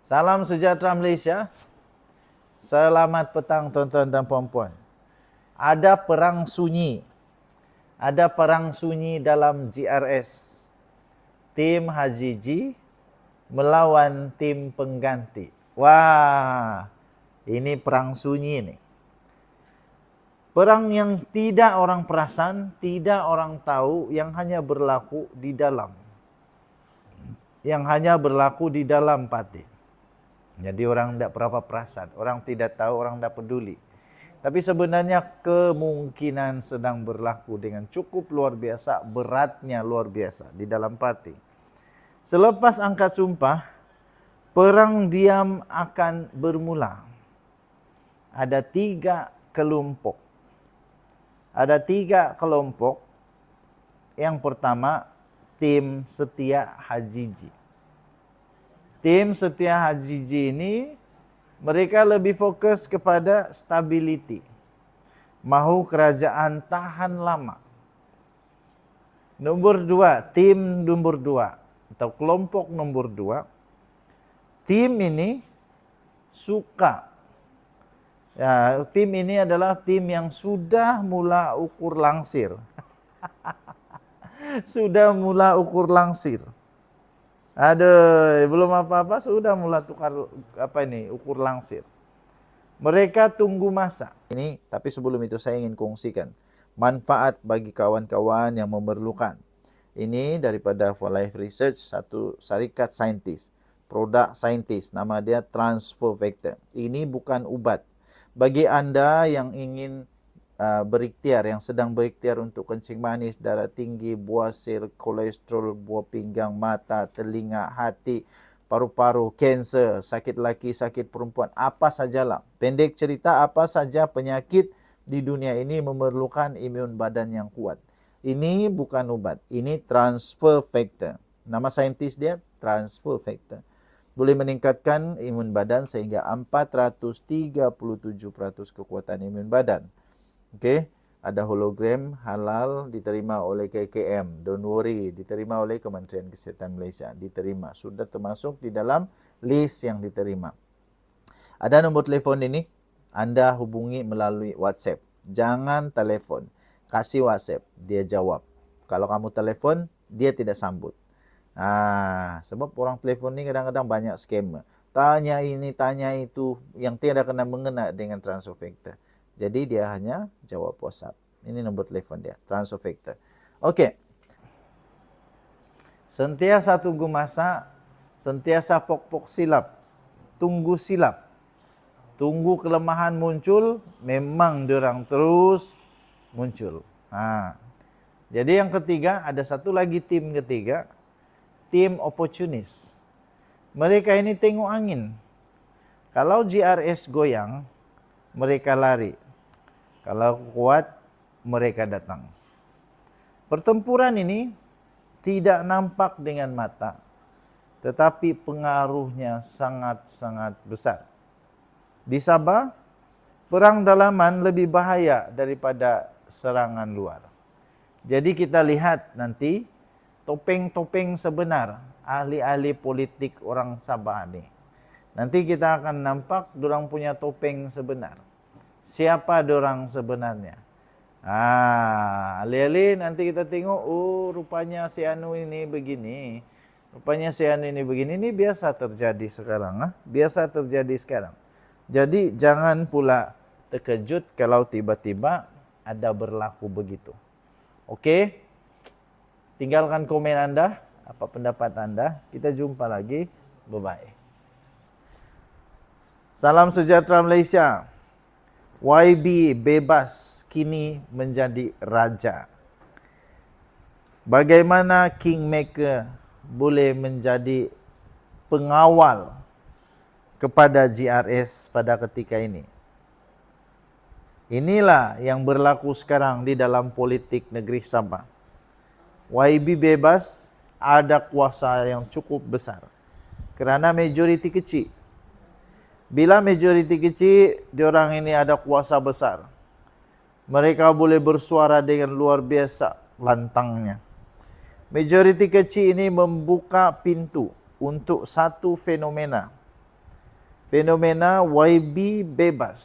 Salam sejahtera Malaysia. Selamat petang tuan-tuan dan puan-puan. Ada perang sunyi. Ada perang sunyi dalam GRS. Tim Haji G melawan tim pengganti. Wah, ini perang sunyi nih. Perang yang tidak orang perasan, tidak orang tahu, yang hanya berlaku di dalam. Yang hanya berlaku di dalam parti. Jadi orang tidak berapa perasan, orang tidak tahu, orang tidak peduli. Tapi sebenarnya kemungkinan sedang berlaku dengan cukup luar biasa, beratnya luar biasa di dalam parti. Selepas angkat sumpah, perang diam akan bermula. Ada 3 kelompok. Ada 3 kelompok. Yang pertama, tim setia Haji G. Tim setia Haji G ini mereka lebih fokus kepada stability. Mahu kerajaan tahan lama. Nomor 2, tim nomor 2 atau kelompok nomor 2. Tim ini suka. Ya, tim ini adalah tim yang sudah mula ukur langsir. Sudah mula ukur langsir. Aduh, belum apa-apa sudah mulai tukar ukur langsir. Mereka tunggu masa. Ini, tapi sebelum itu saya ingin kongsikan manfaat bagi kawan-kawan yang memerlukan. Ini daripada For Life Research, satu syarikat saintis, produk saintis, nama dia Transfer Factor. Ini bukan ubat. Bagi Anda yang ingin berikhtiar, yang sedang berikhtiar untuk kencing manis, darah tinggi, buasir, kolesterol, buah pinggang, mata, telinga, hati, paru-paru, kanser, sakit laki, sakit perempuan, apa sajalah. Pendek cerita, apa saja penyakit di dunia ini memerlukan imun badan yang kuat. Ini bukan ubat, ini transfer factor. Nama saintis dia transfer factor. Boleh meningkatkan imun badan sehingga 437% kekuatan imun badan. Okey, ada hologram halal diterima oleh KKM. Don't worry, diterima oleh Kementerian Kesihatan Malaysia. Diterima, sudah termasuk di dalam list yang diterima. Ada nombor telefon ini, anda hubungi melalui WhatsApp. Jangan telefon, kasih WhatsApp, dia jawab. Kalau kamu telefon, dia tidak sambut. Sebab orang telefon ni kadang-kadang banyak scammer. Tanya ini, tanya itu, yang tidak kena mengena dengan transfer factor. Jadi dia hanya jawab WhatsApp. Ini nombor telefon dia, transfer factor. Okey. Sentiasa tunggu masa, sentiasa pok-pok silap. Tunggu silap. Tunggu kelemahan muncul, memang diorang terus muncul. Jadi yang ketiga, ada satu lagi tim ketiga, tim opportunis. Mereka ini tengok angin. Kalau GRS goyang, mereka lari. Kalau kuat, mereka datang. Pertempuran ini tidak nampak dengan mata, tetapi pengaruhnya sangat-sangat besar. Di Sabah, perang dalaman lebih bahaya daripada serangan luar. Jadi kita lihat nanti topeng-topeng sebenar ahli-ahli politik orang Sabah ni. Nanti kita akan nampak dorang punya topeng sebenar. Siapa dorang sebenarnya? Alih-alih nanti kita tengok, rupanya si Anu ini begini. Rupanya si Anu ini begini. Ini biasa terjadi sekarang. Biasa terjadi sekarang. Jadi jangan pula terkejut kalau tiba-tiba ada berlaku begitu. Okey? Tinggalkan komen anda, apa pendapat anda. Kita jumpa lagi. Bye-bye. Salam sejahtera Malaysia. YB bebas kini menjadi raja. Bagaimana Kingmaker boleh menjadi pengawal kepada GRS pada ketika ini? Inilah yang berlaku sekarang di dalam politik negeri Sabah. YB bebas, ada kuasa yang cukup besar kerana majoriti kecil. Bila majoriti kecil, diorang ini ada kuasa besar. Mereka boleh bersuara dengan luar biasa lantangnya. Majoriti kecil ini membuka pintu untuk satu fenomena. fenomena YB bebas.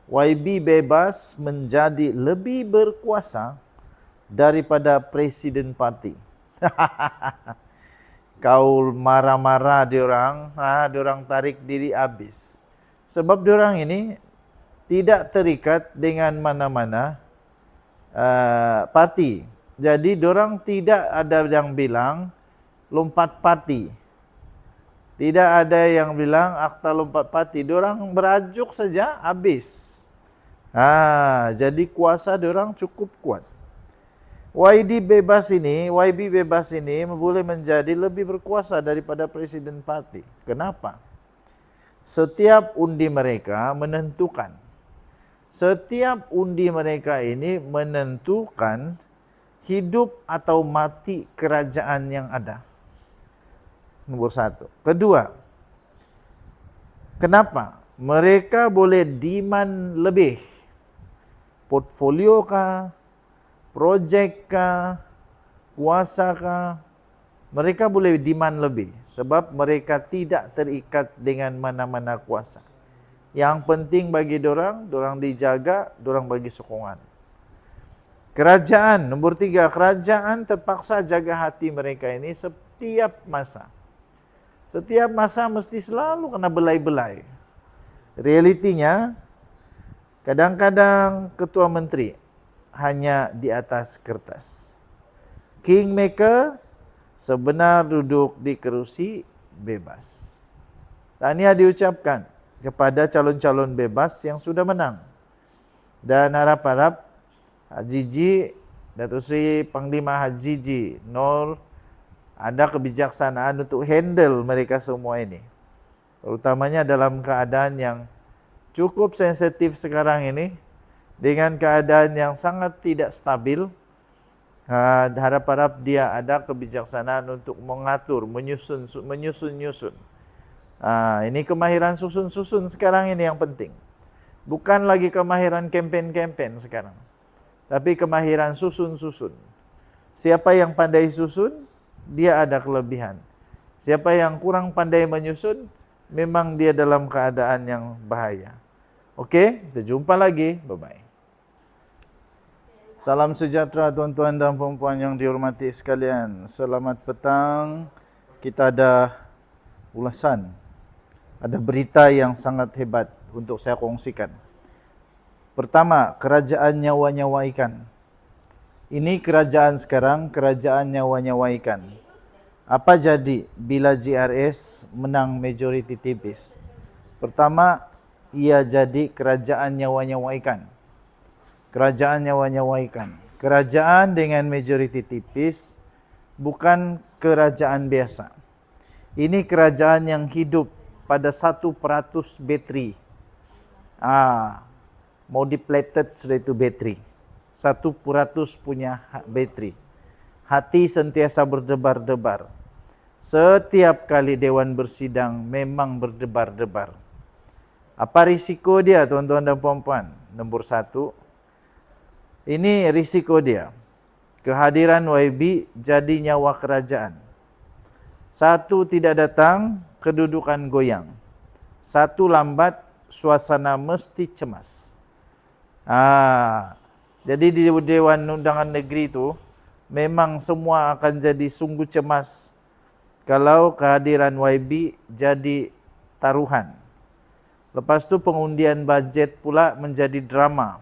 YB bebas menjadi lebih berkuasa daripada Presiden Parti. Kau marah-marah diorang, diorang tarik diri habis. Sebab diorang ini tidak terikat dengan mana-mana parti. Jadi diorang tidak ada yang bilang lompat parti. Tidak ada yang bilang akta lompat parti. Diorang berajuk saja habis. Jadi kuasa diorang cukup kuat. YB bebas ini boleh menjadi lebih berkuasa daripada Presiden Parti. Kenapa? Setiap undi mereka menentukan. Setiap undi mereka ini menentukan hidup atau mati kerajaan yang ada. Nomor satu. Kedua, kenapa? Mereka boleh demand lebih. Portfolio kah? Projek kah? Kuasa kah? Mereka boleh demand lebih. Sebab mereka tidak terikat dengan mana-mana kuasa. Yang penting bagi dorang dijaga, dorang bagi sokongan. Kerajaan, nomor 3. Kerajaan terpaksa jaga hati mereka ini setiap masa. Setiap masa mesti selalu kena belai-belai. Realitinya, kadang-kadang ketua menteri hanya di atas kertas. Kingmaker sebenar duduk di kerusi bebas. Tahniah diucapkan kepada calon-calon bebas yang sudah menang. Dan harap-harap Haji Ji, Datuk Seri Panglima Haji Ji Nur ada kebijaksanaan untuk handle mereka semua ini. Terutamanya dalam keadaan yang cukup sensitif sekarang ini, dengan keadaan yang sangat tidak stabil. Harap-harap dia ada kebijaksanaan untuk mengatur, menyusun. Ini kemahiran susun-susun sekarang ini yang penting. Bukan lagi kemahiran campaign sekarang, tapi kemahiran susun-susun. Siapa yang pandai susun, dia ada kelebihan. Siapa yang kurang pandai menyusun, memang dia dalam keadaan yang bahaya. Oke, kita jumpa lagi. Bye-bye. Salam sejahtera tuan-tuan dan puan-puan yang dihormati sekalian. Selamat petang. Kita ada ulasan. Ada berita yang sangat hebat untuk saya kongsikan. Pertama, kerajaan nyawa-nyawa ikan. Ini kerajaan sekarang, kerajaan nyawa-nyawa ikan. Apa jadi bila JRS menang majoriti tipis? Pertama, ia jadi kerajaan nyawa-nyawa ikan. Kerajaan nyawa-nyawa ikan. Kerajaan dengan majoriti tipis bukan kerajaan biasa. Ini kerajaan yang hidup pada 1% bateri. Modulated sudah itu bateri. 1% punya bateri. Hati sentiasa berdebar-debar. Setiap kali dewan bersidang memang berdebar-debar. Apa risiko dia tuan-tuan dan puan-puan? Nomor 1, ini risiko dia. Kehadiran YB jadi nyawa kerajaan. 1 tidak datang, kedudukan goyang. 1 lambat, suasana mesti cemas. Jadi di Dewan Undangan Negeri itu memang semua akan jadi sungguh cemas kalau kehadiran YB jadi taruhan. Lepas itu pengundian bajet pula menjadi drama.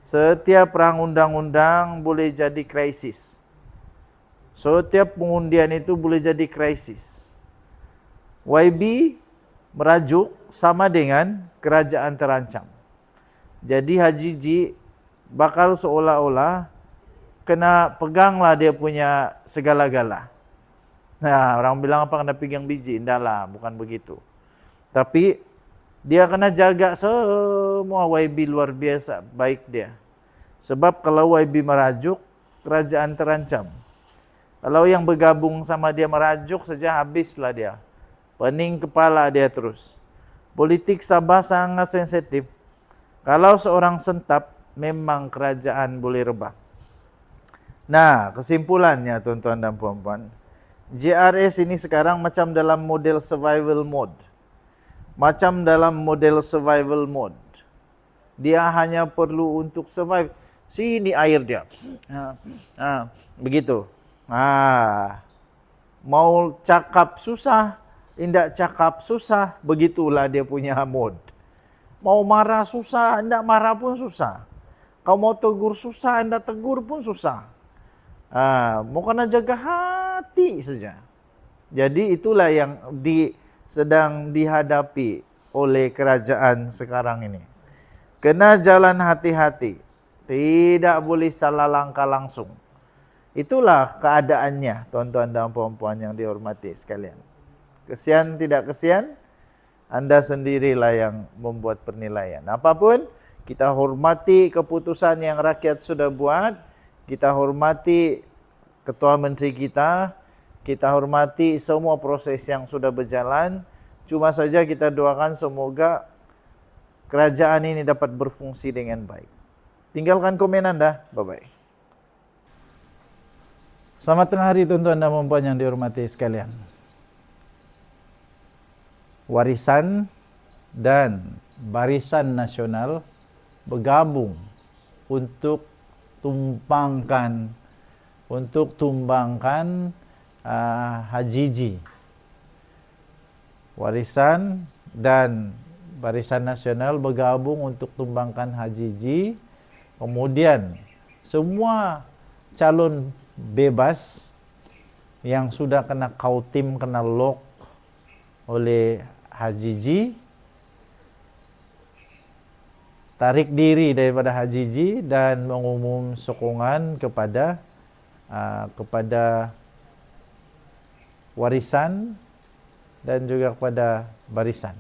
Setiap rang undang-undang boleh jadi krisis. Setiap pengundian itu boleh jadi krisis. YB merajuk sama dengan kerajaan terancam. Jadi Haji Ji bakal seolah-olah kena peganglah dia punya segala-gala. Orang bilang apa kena pegang biji? Indahlah, bukan begitu. Tapi dia kena jaga semua. YB luar biasa baik dia. Sebab kalau YB merajuk, kerajaan terancam. Kalau yang bergabung sama dia merajuk saja, habislah dia. Pening kepala dia terus. Politik Sabah sangat sensitif. Kalau seorang sentap, memang kerajaan boleh rebah. Nah, kesimpulannya tuan-tuan dan puan-puan, JRS ini sekarang macam dalam model survival mode. Macam dalam model survival mode. Dia hanya perlu untuk survive. Sini air dia. Begitu. Mau cakap susah, indak cakap susah, begitulah dia punya mode. Mau marah susah, indak marah pun susah. Kau mau tegur susah, indak tegur pun susah. Mau kena jaga hati saja. Jadi itulah yang sedang dihadapi oleh kerajaan sekarang ini. Kena jalan hati-hati. Tidak boleh salah langkah langsung. Itulah keadaannya, tuan-tuan dan puan-puan yang dihormati sekalian. Kesian tidak kesian, Anda sendirilah yang membuat penilaian. Apapun, kita hormati keputusan yang rakyat sudah buat. Kita hormati ketua menteri kita hormati semua proses yang sudah berjalan. Cuma saja kita doakan semoga kerajaan ini dapat berfungsi dengan baik. Tinggalkan komen Anda. Bye-bye. Selamat tengah hari tuan-tuan dan puan-puan yang dihormati sekalian. Warisan dan Barisan Nasional bergabung untuk tumbangkan Hajiji. Warisan dan Barisan Nasional bergabung untuk tumbangkan Hajiji. Kemudian semua calon bebas yang sudah kena kautim, kena lock oleh Hajiji, tarik diri daripada Hajiji dan mengumum sokongan kepada warisan dan juga kepada barisan.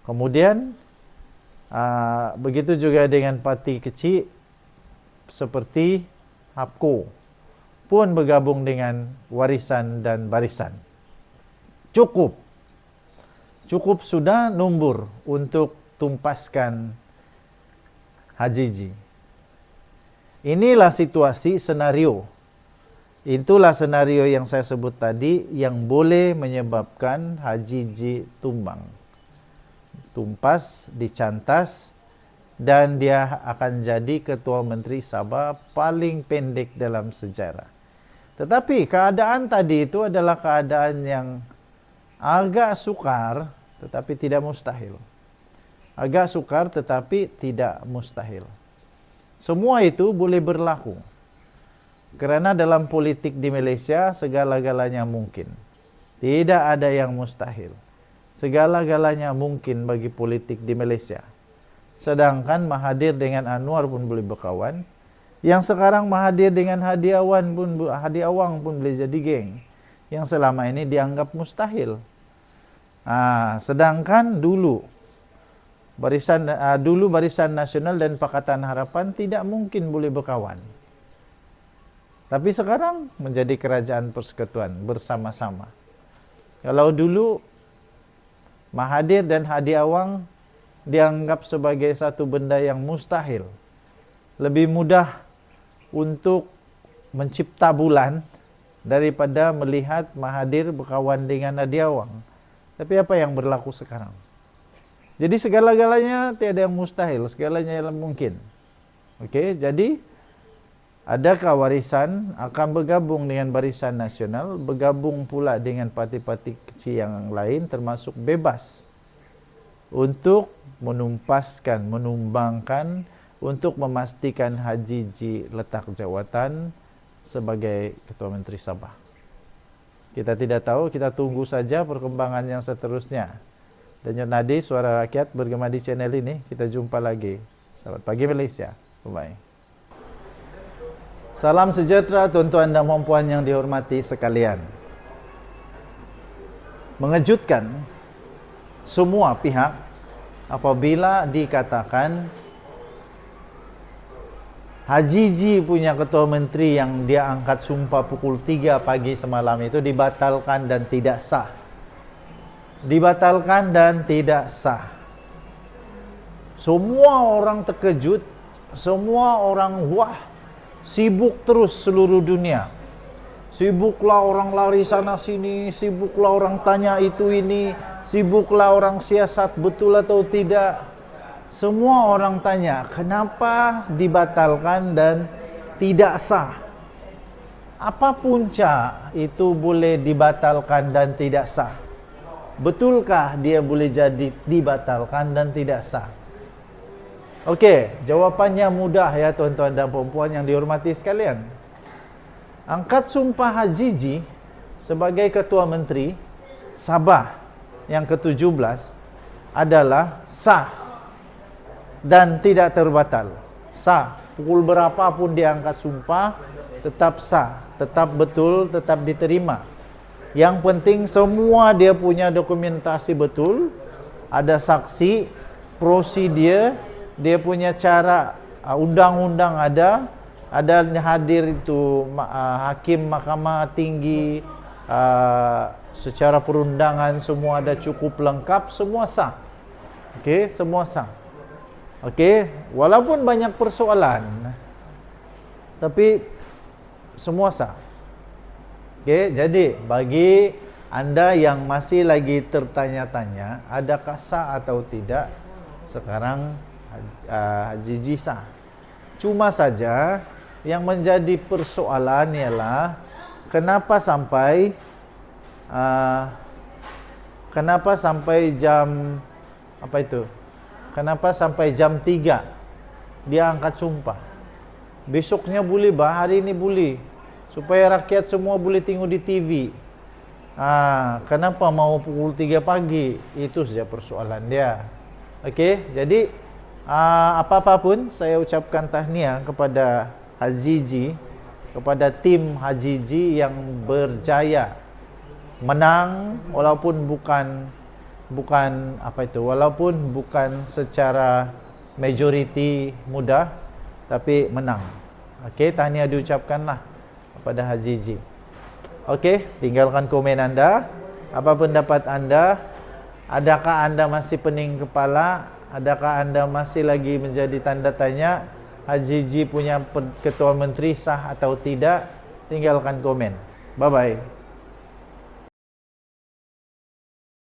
Kemudian begitu juga dengan parti kecil seperti HAPKO pun bergabung dengan warisan dan barisan. Cukup sudah nombor untuk tumpaskan Hajiji. Inilah situasi senario. Itulah senario yang saya sebut tadi yang boleh menyebabkan Hajiji tumbang. Tumpas, dicantas, dan dia akan jadi Ketua Menteri Sabah paling pendek dalam sejarah. Tetapi keadaan tadi itu adalah keadaan yang agak sukar tetapi tidak mustahil. Agak sukar tetapi tidak mustahil. Semua itu boleh berlaku. Kerana dalam politik di Malaysia segala-galanya mungkin. Tidak ada yang mustahil. Segala-galanya mungkin bagi politik di Malaysia. Sedangkan Mahathir dengan Anwar pun boleh berkawan. Yang sekarang Mahathir dengan Hadi Awang pun boleh jadi geng. Yang selama ini dianggap mustahil. Sedangkan dulu Barisan Nasional dan Pakatan Harapan tidak mungkin boleh berkawan. Tapi sekarang menjadi kerajaan persekutuan bersama-sama. Kalau dulu Mahathir dan Hadi Awang dianggap sebagai satu benda yang mustahil. Lebih mudah untuk mencipta bulan daripada melihat Mahathir berkawan dengan Hadi Awang. Tapi apa yang berlaku sekarang? Jadi segala-galanya tiada yang mustahil, segalanya yang mungkin. Okey, jadi adakah warisan akan bergabung dengan Barisan Nasional, bergabung pula dengan parti-parti kecil yang lain termasuk bebas untuk menumbangkan, untuk memastikan Hajiji letak jawatan sebagai Ketua Menteri Sabah. Kita tidak tahu, kita tunggu saja perkembangan yang seterusnya. Dan Nadi, Suara Rakyat bergema di channel ini. Kita jumpa lagi. Selamat pagi Malaysia. Bye-bye. Salam sejahtera tuan-tuan dan puan-puan yang dihormati sekalian. Mengejutkan semua pihak apabila dikatakan Hajiji punya Ketua Menteri yang dia angkat sumpah pukul 3 pagi semalam itu dibatalkan dan tidak sah. Dibatalkan dan tidak sah. Semua orang terkejut, semua orang wah, sibuk terus seluruh dunia. Sibuklah orang lari sana sini, sibuklah orang tanya itu ini, sibuklah orang siasat betul atau tidak. Semua orang tanya, kenapa dibatalkan dan tidak sah? Apa punca itu boleh dibatalkan dan tidak sah? Betulkah dia boleh jadi dibatalkan dan tidak sah? Okey, jawapannya mudah ya tuan-tuan dan puan-puan yang dihormati sekalian. Angkat sumpah Hajiji sebagai Ketua Menteri Sabah yang ke-17 adalah sah dan tidak terbatal. Sah, pukul berapapun dia angkat sumpah tetap sah, tetap betul, tetap diterima. Yang penting semua dia punya dokumentasi betul, ada saksi, prosedur, dia punya cara, undang-undang ada hadir itu hakim Mahkamah Tinggi, secara perundangan semua ada cukup lengkap, semua sah. Okey, semua sah. Okey, walaupun banyak persoalan, tapi semua sah. Okey, jadi bagi anda yang masih lagi tertanya-tanya adakah sah atau tidak, sekarang Hajiji sah. Cuma saja yang menjadi persoalan ialah kenapa sampai jam apa itu? Kenapa sampai jam 3 dia angkat sumpah? Besoknya boleh bah, hari ini boleh. Supaya rakyat semua boleh tengok di TV. Kenapa mau pukul 3 pagi? Itu saja persoalan dia. Okey, jadi apa-apa pun saya ucapkan tahniah kepada Hajiji, kepada tim Hajiji yang berjaya menang walaupun bukan walaupun bukan secara majoriti mudah, tapi menang. Okey, tahniah diucapkanlah kepada Hajiji. Okey, tinggalkan komen anda. Apa pendapat anda? Adakah anda masih pening kepala? Adakah anda masih lagi menjadi tanda tanya Hajiji punya Ketua Menteri sah atau tidak? Tinggalkan komen. Bye-bye.